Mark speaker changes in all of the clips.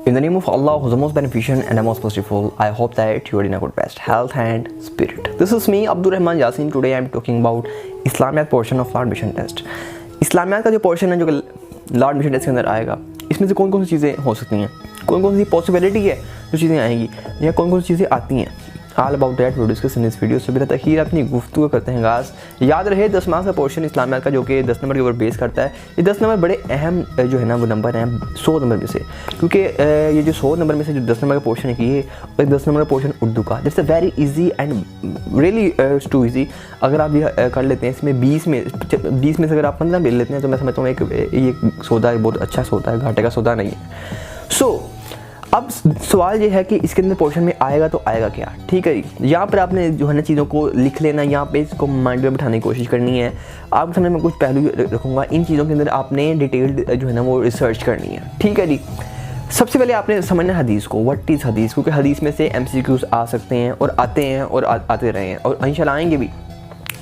Speaker 1: In the name of Allah, who's the most beneficent and the most merciful, I hope that you are in a good best health and spirit. This is me, Abdul Rahman Yasin. Today I am talking about Islamiyat portion of Law Admission Test. इस्लामियात का जो portion है जो law admission test के अंदर आएगा, इसमें से कौन कौन सी चीज़ें हो सकती हैं, कौन कौन सी पॉसिबिलिटी है जो चीज़ें आएंगी या कौन कौन सी चीज़ें आती हैं, all about that video discuss in this video. सभी तखीर अपनी गुफ्तगू करते हैं गाज। याद रहे 10 मार्क्स का पोर्शन इस्लामियात का जो कि 10 नंबर के ऊपर बेस करता है। ये 10 नंबर बड़े अहम जो है ना वो नंबर हैं 100 नंबर में से, क्योंकि ये जो 100 नंबर में से जो 10 नंबर का पोर्शन है कि ये 10 नंबर का पोर्शन उर्दू का, that's a very easy and really too easy. अगर आप ये कर लेते हैं, इसमें 20 में से अगर आप 15 ले लेते हैं तो मैं समझता हूँ ये सौदा बहुत अच्छा सौदा है, घाटे का सौदा नहीं है। सो अब सवाल ये है कि इसके अंदर पोर्शन में आएगा तो आएगा क्या, ठीक है जी। यहाँ पर आपने जो है ना चीज़ों को लिख लेना, यहाँ पे इसको माइंड में बिठाने की कोशिश करनी है। आपके सामने मैं कुछ पहलू रखूँगा, इन चीज़ों के अंदर आपने डिटेल्ड जो है ना वो रिसर्च करनी है, ठीक है जी। सबसे पहले आपने समझना हदीस को, व्हाट इज़ हदीस, क्योंकि हदीस में से MCQs आ सकते हैं और आते हैं और आते रहे हैं और इंशाल्लाह आएंगे भी।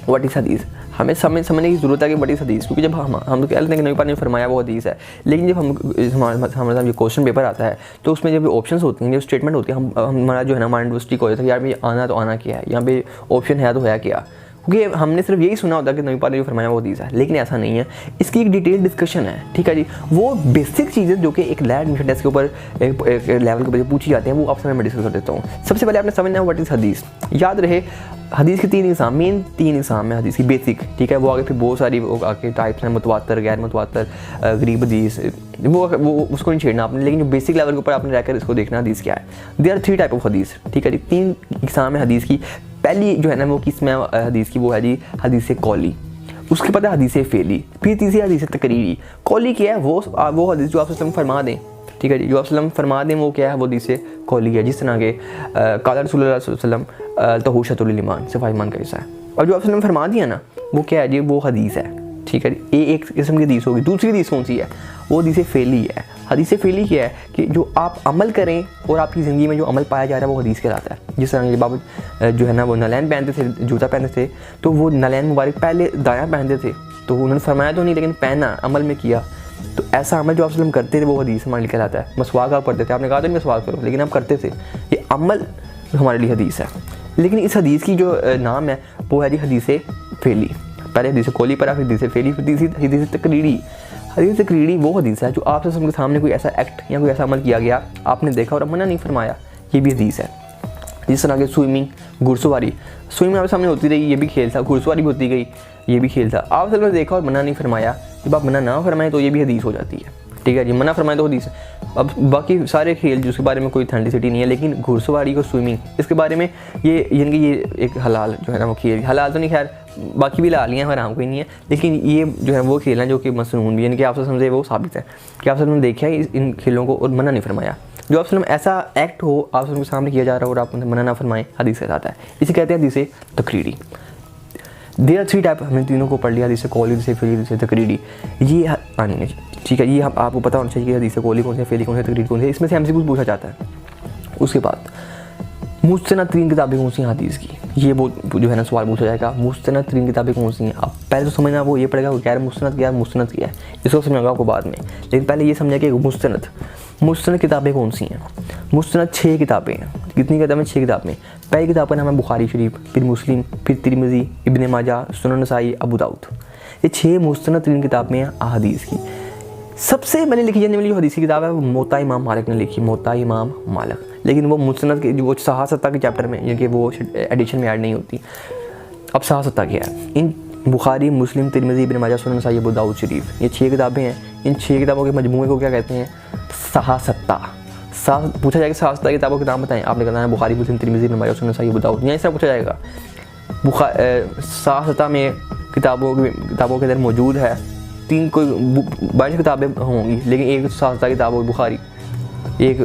Speaker 1: व्हाट इज़ हदीस हमें समझने की ज़रूरत है कि व्हाट इज़ हदीस, क्योंकि जब हम तो कह लेते हैं कि नबी पाक ने फरमाया वो हदीस है, लेकिन जब हमारे साथ ये क्वेश्चन पेपर आता है तो उसमें जब ऑप्शंस होती हैं, जो स्टेटमेंट होती है, हमारा जो है ना हमारा इंडस्ट्री को हो जाता है यार भाई आना तो आना क्या है, यहाँ पे ऑप्शन है तो है क्या, क्योंकि हमने सिर्फ यही सुना होता है कि नबी पाक ने जो फरमाया वो हदीस है, लेकिन ऐसा नहीं है। इसकी एक डिटेल डिस्कशन है, ठीक है जी। वो बेसिक चीज़ें जो कि एक लैब एडमिशन टेस्ट के ऊपर एक लेवल के ऊपर पूछी जाती हैं, वो आपसे मैं डिस्कस कर देता हूँ। सबसे पहले आपने समझना है व्हाट इज़ हदीस। याद रहे हदीस के 3 इक़साम, मेन 3 इक़साम है हदीस की, बेसिक, ठीक है। वो आगे फिर बहुत सारी वो आगे टाइप्स हैं, मुतवातर, गैर मुतवातर, गरीब हदीस, वो उसको नहीं छेड़ना आपने, लेकिन जो बेसिक लेवल के ऊपर आपने रहकर इसको देखना हदीस क्या है। देयर आर 3 टाइप ऑफ हदीस, ठीक है जी। 3 इक़साम है हदीस की। पहली जो है ना वो किस्म है हदीस की, वो है जी हदीस कौली, उसके बाद है हदीस फेली, फिर तीसरी हदीस तकरीरी। कौली क्या है, वो हदीस जो आप वसल्लम फरमा दें, ठीक है जी, जो आप वसल्लम फरमा दें वो क्या है, वो हदीस कौली है। जिस तरह के काला रसूलुल्लाह सल्लल्लाहु अलैहि वसल्लम तहूशतुल ईमान, सिफा ईमान का हिस्सा है। और जो आप वसल्लम फरमा दिया ना वो क्या है जी, वो हदीस है, ठीक है जी। एक किस्म की हदीस होगी। दूसरी हदीस कौन सी है, वो हदीस फेली है। हदीस फेली क्या है कि जो आप अमल करें और आपकी ज़िंदगी में जो अमल पाया जा रहा है वो हदीस कहलाता है। जिस तरह के बाबा जो है ना वो नलैन पहनते थे, जूता पहनते थे, तो वो नलैन मुबारक पहले दायां पहनते थे, तो उन्होंने फरमाया तो नहीं लेकिन पहना, अमल में किया, तो ऐसा अमल जो आप वसल्लम करते थे वो हदीस हमारे लिए कहलाता है। मसवाक आप पढ़ते थे, आपने कहा था नहीं मसवाक करो, लेकिन आप करते थे, ये अमल हमारे लिए हदीस है। लेकिन इस हदीस की जो नाम है वो है जी हदीस फेली। पहले हदीस कौली पर, फिर हदीस फेली, फिर हदीस तकरीरी। हदीस तकरीरी वो हदीस है जो आपसे सबके सामने कोई ऐसा एक्ट या कोई ऐसा अमल किया गया, आपने देखा और मना नहीं फरमाया, ये भी हदीस है। जिस तरह के स्विमिंग, घुड़सवारी, स्विमिंग आपके सामने होती रही, ये भी खेल था, घुड़सवारी भी होती गई, ये भी खेल था, आप सबने देखा और मना नहीं फरमाया। जब आप मना ना फरमाएं तो ये भी हदीस हो जाती है, ठीक है जी। मना फरमाए तो हदीस है। अब बाकी सारे खेल जिसके बारे में कोई ऑथेंटिसिटी नहीं है, लेकिन घुड़सवारी और स्विमिंग इसके बारे में ये यानी कि ये एक हलाल जो है ना वो खेल, हलाल तो नहीं, खैर बाकी भी हलाल हैं, हराम कोई नहीं है, लेकिन ये जो है वो खेल हैं जो कि मसनून भी, यानी कि आपसे समझे वो साबित है कि आप सबने देखा है इन खेलों को और मना नहीं फरमाया। जो आप ऐसा एक्ट हो आप सबके सामने किया जा रहा है और आप मना ना फरमाएं, हदीस के साथ है। इसे कहते हैं हदीस तकरीरी। देयर आर 3 टाइप, हमने तीनों को पढ़ लिया, हदीस कौली, हदीस फेली, हदीस तकरीरी। ये आनी नहीं, ठीक है, ये आपको पता होना चाहिए कि हदीस कौली कौन सी है, फेली कौन सी है, तकरीरी कौन सी है। इसमें से MCQ पूछा जाता है। उसके बाद मुस्तनद 3 किताबें कौन सी हैं हदीस की, ये वो जो है ना सवाल पूछा जाएगा। मुस्तनद 3 किताबें कौन सी हैं, अब पहले तो समझना वो ये पड़ेगा गैर मुस्तनद क्या है, मुस्तनद क्या है, इसको समझाऊंगा आपको बाद में, लेकिन पहले ये समझा कि मुस्तनद किताबें कौन सी हैं। मुस्तनद 6 किताबें हैं। कितनी किताबें, 6 किताबें। पहली किताब का नाम है बुखारी शरीफ, फिर मुस्लिम, फिर तिरमिज़ी, इब्न माजा, सुनन नसाई, अबू दाऊद। ये 6 मुस्तनद 3 किताबें हैं अहादीस की। सबसे पहले लिखी जाने वाली जो हदीस की किताब है वो मोता इमाम मालिक ने लिखी, मोता इमाम मालिक, लेकिन वो मुस्नद के वो सहासत्ता के चैप्टर में, यानी कि वो एडिशन में ऐड नहीं होती। अब सहासत्ता क्या है, इन बुखारी, मुस्लिम, तिरमिज़ी, इब्न माजा, सुनन नसाई, अबू दाऊद शरीफ, ये 6 किताबें हैं। इन 6 किताबों के मजमूए को क्या कहते हैं, सहासत्ता। पूछा जाएगा सहासत्ता किताबों के नाम बताएं, आपने कहना है बुखारी, मुस्लिम, तिरमिज़ी, इब्न माजा, सुनन नसाई, अबू दाऊद, यहाँ से पूछा जाएगा। सहासत्ता में किताबों के अंदर मौजूद है 3 कोई 22 किताबें होंगी, लेकिन एक सहासत्ता किताब होगी बुखारी, एक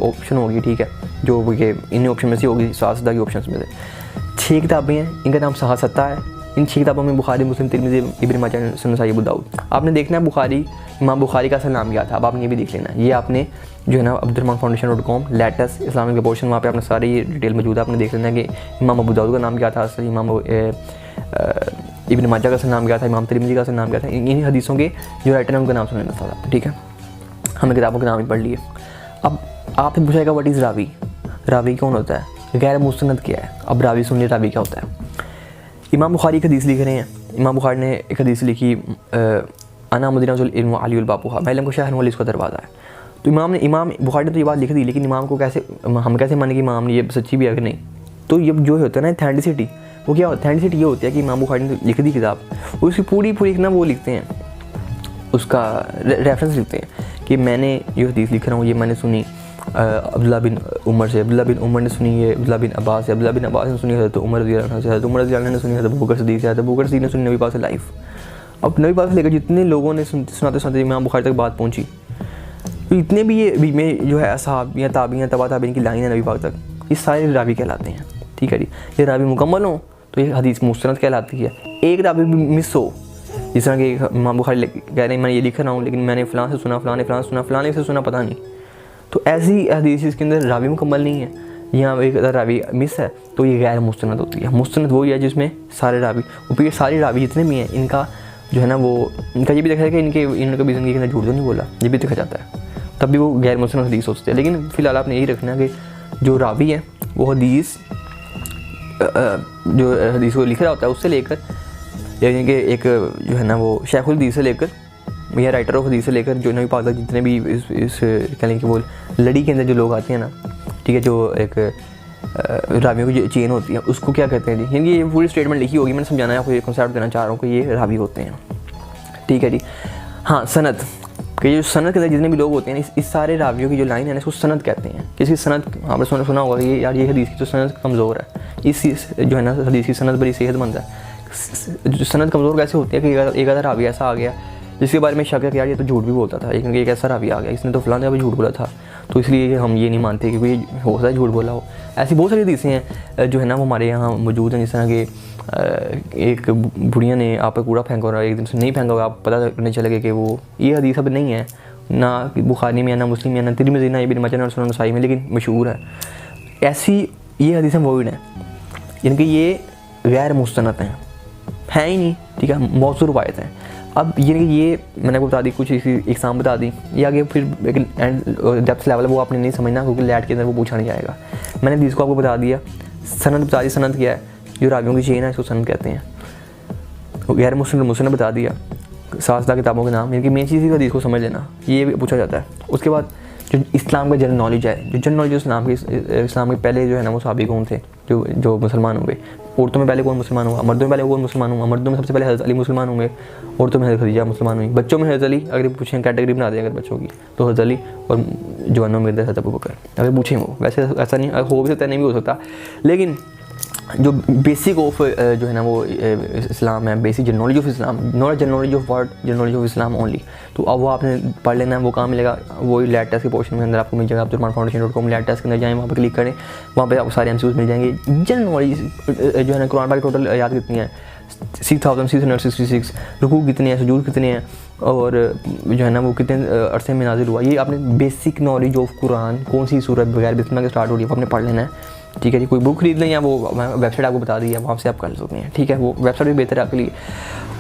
Speaker 1: ऑप्शन होगी, ठीक है, जो कि इन ऑप्शन में से होगी, सहासत्ता की ऑप्शन में से 6 किताबें हैं, इनका नाम सहासत्ता है। इन 6 किताबों में बुखारी, मुस्लिम, तिरमिज़ी, इब्न माजा, सुनन नसाई, अबू दाऊद। आपने देखना है बुखारी, इमाम बुखारी का असल नाम क्या था, अब आपने ये भी देख लेना है। ये आपने जो है ना abdurrahmanfoundation.com लेटेस्ट इस्लामिक के पोर्शन, वहाँ पे आपने सारी ये डिटेल मौजूद है, आपने देख लेना है कि इमाम अबू दाऊद का नाम क्या था, असल इमाम इब्न माजा का असल नाम क्या था, इमाम तिरमिज़ी का असल नाम क्या था। इन हदीसों के जो राइटर हैं उनका नाम सुनना था, ठीक है। हमने किताबों के नाम ही पढ़ लिए। अब आपसे पूछेगा व्हाट इज़ रावी, रावी कौन होता है, गैर मुस्तनद क्या है। अब रावी सुनिए रावी क्या होता है। इमाम बुखारी एक हदीस लिख रहे हैं, इमाम बुखारी ने एक हदीस लिखी अना मदीनातुल इल्म अलीउल बाबूहा, मैं इल्म को शहर वाली इसका दरवाज़ा है। तो इमाम बुखारी ने तो ये बात लिख दी, लेकिन इमाम को कैसे हम कैसे माने कि इमाम ने ये सच्ची भी है कि नहीं। तो ये जो होता है ना अथेंटिसिटी, वो क्या अथेंटिसिटी ये होती है कि इमाम बुखारी ने लिख दी किताब, उसकी पूरी ना वो लिखते हैं, उसका रेफरेंस लिखते हैं कि मैंने ये हदीस लिख रहा हूँ, ये मैंने सुनी अब्दुल्लाह बिन उमर से, अब्दुल्लाह बिन उमर ने सुनी है अब्दुल्लाह बिन अब्बास से, अब्दुल्लाह बिन अब्बास ने सुनी हज़रत उमर रज़ी अल्लाह से, हज़रत उमर रज़ी अल्लाह ने सुनी हज़रत अबू बकर सिद्दीक़ से, हज़रत अबू बकर सिद्दीक़ ने सुनी नबी पाक से लाइव। अब नबी पाक से लेकर जितने लोगों ने सुनाते सुनाते इमाम बुखारी तक बात पहुँची, तो इतने भी ये बीच में जो है असहाबियाँ ताबियाँ तबा ताबिन की लाइन है नबी पाक तक, ये सारे रावी कहलाते हैं। ठीक है जी, ये रावी मुकम्मल हो तो ये हदीस मुस्तनद कहलाती है। एक रावी भी मिस हो, जिस तरह कि इमाम बुखारी कह रहे हैं मैं ये लिख रहा हूँ लेकिन मैंने फ़लाँ से सुना, फ़लाँ ने फ़लाँ सुना, फ़लाँ ने से सुना पता नहीं, तो ऐसी हदीस इसके अंदर रावी मुकम्मल नहीं है, यहाँ एक रावी मिस है, तो ये गैर मुस्तनद होती है। मुस्तनद वही है जिसमें सारे रावी, और फिर सारे रावी जितने भी हैं इनका जो है ना वो इनका ये भी देखा है कि इनका भी ज़िंदगी के अंदर झूठ तो नहीं बोला, ये भी देखा जाता है, तब भी वो गैर मुस्तनद हदीस होती है। लेकिन फ़िलहाल आपने यही रखना है कि जो रावी है वो हदीस जो हदीस को लिख रहा होता है उससे लेकर, यानी कि एक जो है ना वो शेखुल हदीस से लेकर या राइटर ऑफ हदीस से लेकर जो नबी पाक तक जितने भी इस कह लें कि वो लड़ी के अंदर जो लोग आते हैं ना, ठीक है, जो एक रावियों की जो चेन होती है उसको क्या कहते हैं जी, यानी ये पूरी स्टेटमेंट लिखी होगी, मैंने समझाना है आपको, ये कॉन्सेप्ट देना चाह रहा हूँ कि ये रावी होते हैं। ठीक है जी। हाँ, सनद कि जो सनद के अंदर जितने भी लोग होते हैं इस सारे रावियों की जो लाइन है ना इसको सनद कहते हैं। किसी सनद आपने सुना होगा कि यार ये हदीस की तो सनद कमज़ोर है, इस जो है ना हदीस की सनद बड़ी सेहतमंद है। जो सनद कमज़ोर कैसे होती है कि एक आधा रावी ऐसा आ गया जिसके बारे में शक है कि यार ये तो झूठ भी बोलता था, लेकिन एक ऐसा रावी आ गया इसने तो फ़लाँ जगह भी झूठ बोला था, तो इसलिए हम ये नहीं मानते कि कोई हो सकता है झूठ बोला हो। ऐसी बहुत सारी हदीसें हैं जो है ना वो हमारे यहाँ मौजूद हैं, जिस तरह कि एक बुढ़िया ने आप पर कूड़ा फेंका और एक दिन से नहीं फेंका होगा, आप पता करने चले गए कि वो ये हदीस अब नहीं है, ना बुखारी में, ना मुस्लिम में, ना तिरमिज़ी, ना इब्न माजा, ना सुनन नसाई में, लेकिन मशहूर है। ऐसी ये हदीसें वोइड हैं, यानी कि ये गैर मुस्तनद हैं ही नहीं। ठीक है, मौजूद रवायत हैं। अब ये मैंने आपको बता दी, कुछ एग्जाम बता दी, ये आगे फिर एक डेप्थ लेवल वो आपने नहीं समझना क्योंकि लैट के अंदर वो पूछा नहीं जाएगा। मैंने हदीस को आपको बता दिया, सनद बता दी, सनद क्या है, जो रावियों की चेन है इसको सनद कहते हैं। गैर मुस्लिम बता दिया, साथ किताबों के नाम, यानी कि मेन चीज़ ही हदीस को समझ लेना, ये भी पूछा जाता है। उसके बाद जो इस्लाम का जनरल नॉलेज है, जो जनरल नॉलेज इस्लाम के पहले जो है ना वो सहाबी कौन थे जो मुसलमान होंगे। औरतों में पहले कौन मुसलमान हुआ, मर्दों में पहले कौन मुसलमान हुआ, मर्दों में सबसे पहले हज़रत अली मुसलमान होंगे, औरतों में हज़रत खदीजा मुसलमान हुई, बच्चों में हज़रत अली, अगर पूछें कैटेगरी बना दें अगर बच्चों की तो हज़रत अली, और जवानों में हज़रत अबू बकर अगर पूछें। वो वैसे ऐसा नहीं हो भी सकता, नहीं भी हो सकता, लेकिन जो बेसिक ऑफ जो है ना वो इस्लाम है, basic general knowledge of Islam, not general knowledge of word, general knowledge of Islam only, तो अब वो आपने पढ़ लेना है, वो काम मिलेगा। वही लैट टेस्ट के पोर्शन में अंदर आपको मिल जाएगा, abdurrahmanfoundation.com लैट टेस्ट के अंदर जाएँ, वहाँ पर क्लिक करें, वहाँ पे आपको सारे MCQs मिल जाएंगे। जनरल नॉलेज जो है ना कुरान पाक टोटल याद कितनी है, 6666, रुकू कितने हैं, सुजूद कितने हैं, और जो है ना वो कितने अरसे में नाजिल हुआ, ये आपने बेसिक नॉलेज ऑफ कुरान, कौन सी सूरत बगैर बिस्मिल्लाह के स्टार्ट हो रही है वो आपने पढ़ लेना है। ठीक है जी, कोई बुक खरीद लें या वो वेबसाइट आपको बता दी है, वहाँ से आप कर सकते हैं। ठीक है, वो वेबसाइट भी बेहतर है आपके लिए।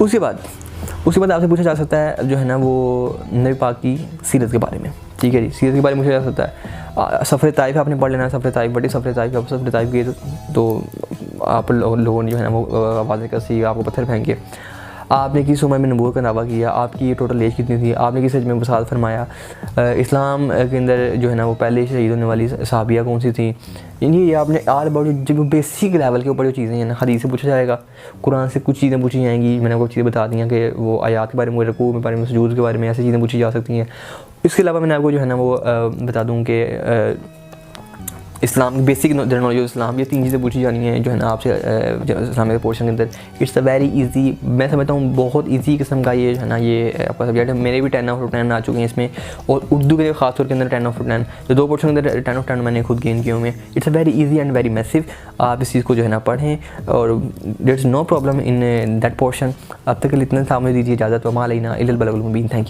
Speaker 1: उसके बाद आपसे पूछा जा सकता है जो है ना वो नबी पाक की सीरत के बारे में। ठीक है जी, सीरत के बारे में पूछा जा सकता है। सफ़र ताइफ आपने पढ़ लेना है, सफ़र ताइफ बड़ी सफ़र ताइफ की तो आप लोगों ने जो है ना वो आवाज़ कसी, आपको पत्थर फेंके, आपने किस उम्र में नबूवत का दावा किया, आपकी टोटल एज कितनी थी, आपने किस एज में वसात फरमाया, इस्लाम के अंदर जो है ना वो पहले शहीद होने वाली सहाबिया कौन सी थी, ये आपने आल अबाउट जो बेसिक लेवल के ऊपर जो चीज़ें हैं ना हदीस से पूछा जाएगा, कुरान से कुछ चीज़ें पूछी जाएंगी। मैंने आपको चीज़ें बता दी हैं कि वो आयात के बारे में, रकूअ के बारे में, सुजूद के बारे में, ऐसी चीज़ें पूछी जा सकती हैं। इसके अलावा मैंने आपको जो है ना वो बता दूँ कि इस्लाम की basic general knowledge of Islam, ये 3 चीज़ें पूछी जानी हैं जो है ना आपसे इस्लामिक पोर्शन के अंदर। इट्स अ वेरी इजी, मैं समझता हूँ बहुत इजी किस्म का ये जो है ना ये आपका सब्जेक्ट है। मेरे भी 10 out of 10 आ चुके हैं इसमें, और उर्दू के खास तौर के अंदर 10 out of 10, जो 2 पोर्शन के अंदर 10 out of 10 मैंने खुद गेन किए हुए हैं। It's a very easy and very massive, आप इस चीज़ को जो है ना पढ़ें, और there is no problem in that portion. अब तक के लिए इतना सामने दीजिए इजाज़त, वमा अलैना इल्लल बलागुल मुबीन। Thank you.